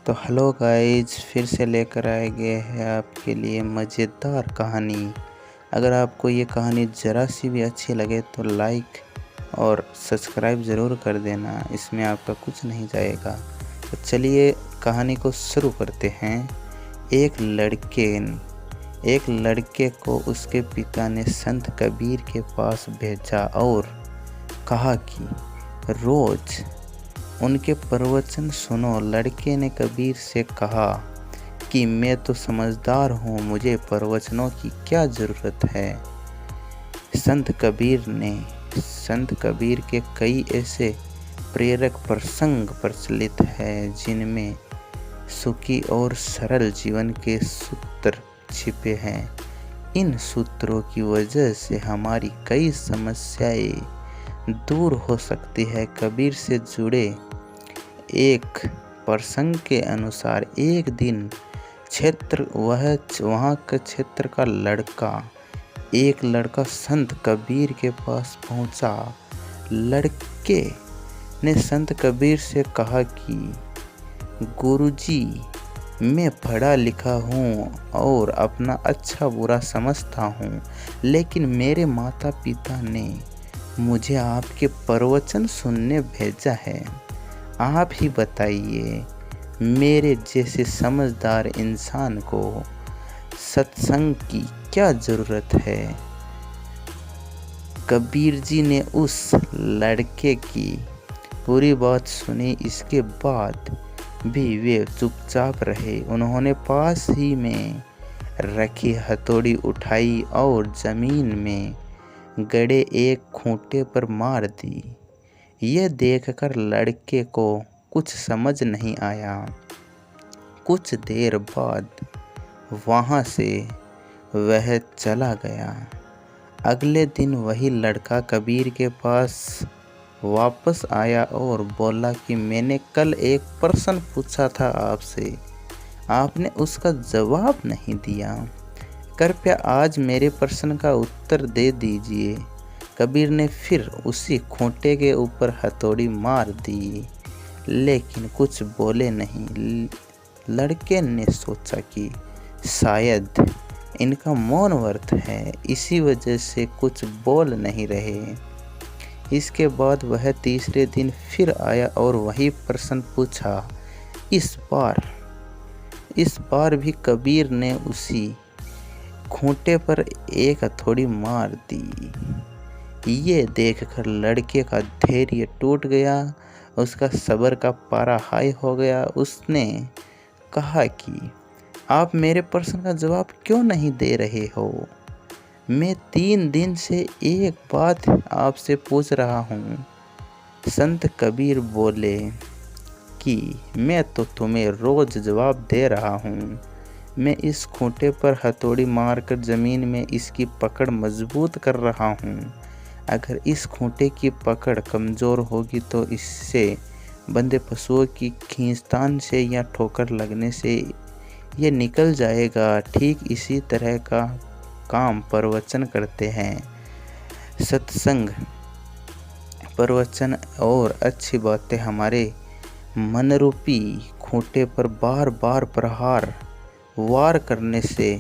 तो hello guys, फिर से लेकर आए गए हैं आपके लिए मज़ेदार कहानी। अगर आपको ये कहानी ज़रा सी भी अच्छी लगे तो लाइक और सब्सक्राइब ज़रूर कर देना, इसमें आपका कुछ नहीं जाएगा। तो चलिए कहानी को शुरू करते हैं। एक लड़के को उसके पिता ने संत कबीर के पास भेजा और कहा कि रोज़ उनके प्रवचन सुनो। लड़के ने कबीर से कहा कि मैं तो समझदार हूँ, मुझे प्रवचनों की क्या ज़रूरत है। संत कबीर के कई ऐसे प्रेरक प्रसंग प्रचलित हैं जिनमें सुखी और सरल जीवन के सूत्र छिपे हैं। इन सूत्रों की वजह से हमारी कई समस्याएं दूर हो सकती है। कबीर से जुड़े एक प्रसंग के अनुसार एक दिन वहाँ के क्षेत्र का एक लड़का संत कबीर के पास पहुँचा। लड़के ने संत कबीर से कहा कि गुरुजी, मैं पढ़ा लिखा हूँ और अपना अच्छा बुरा समझता हूँ, लेकिन मेरे माता पिता ने मुझे आपके प्रवचन सुनने भेजा है। आप ही बताइए, मेरे जैसे समझदार इंसान को सत्संग की क्या ज़रूरत है। कबीर जी ने उस लड़के की पूरी बात सुनी। इसके बाद भी वे चुपचाप रहे। उन्होंने पास ही में रखी हथौड़ी उठाई और ज़मीन में गड़े एक खूंटे पर मार दी। यह देखकर लड़के को कुछ समझ नहीं आया। कुछ देर बाद वहाँ से वह चला गया। अगले दिन वही लड़का कबीर के पास वापस आया और बोला कि मैंने कल एक प्रश्न पूछा था आपसे, आपने उसका जवाब नहीं दिया। कृपया आज मेरे प्रश्न का उत्तर दे दीजिए। कबीर ने फिर उसी खूंटे के ऊपर हथौड़ी मार दी, लेकिन कुछ बोले नहीं। लड़के ने सोचा कि शायद इनका मौन व्रत है, इसी वजह से कुछ बोल नहीं रहे। इसके बाद वह तीसरे दिन फिर आया और वही प्रश्न पूछा। इस बार भी कबीर ने उसी खूंटे पर एक हथौड़ी मार दी। ये देखकर लड़के का धैर्य टूट गया, उसका सब्र का पारा हाई हो गया। उसने कहा कि आप मेरे प्रश्न का जवाब क्यों नहीं दे रहे हो? मैं 3 दिन से एक बात आपसे पूछ रहा हूँ। संत कबीर बोले कि मैं तो तुम्हें रोज़ जवाब दे रहा हूँ। मैं इस खूंटे पर हथौड़ी मारकर ज़मीन में इसकी पकड़ मजबूत कर रहा हूँ। अगर इस खूंटे की पकड़ कमज़ोर होगी तो इससे बंधे पशुओं की खींचतान से या ठोकर लगने से ये निकल जाएगा। ठीक इसी तरह का काम प्रवचन करते हैं। सत्संग, प्रवचन और अच्छी बातें हमारे मनरूपी खूंटे पर बार बार वार करने से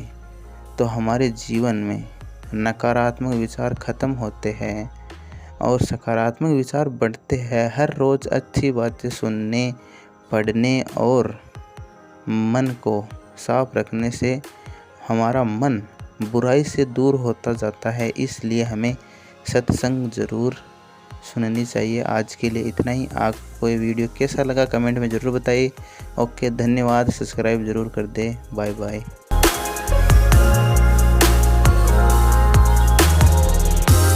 तो हमारे जीवन में नकारात्मक विचार खत्म होते हैं और सकारात्मक विचार बढ़ते हैं। हर रोज़ अच्छी बातें सुनने, पढ़ने और मन को साफ रखने से हमारा मन बुराई से दूर होता जाता है। इसलिए हमें सत्संग ज़रूर सुननी चाहिए। आज के लिए इतना ही। आपको ये वीडियो कैसा लगा कमेंट में ज़रूर बताइए। ओके, धन्यवाद। सब्सक्राइब ज़रूर कर दें। Bye bye.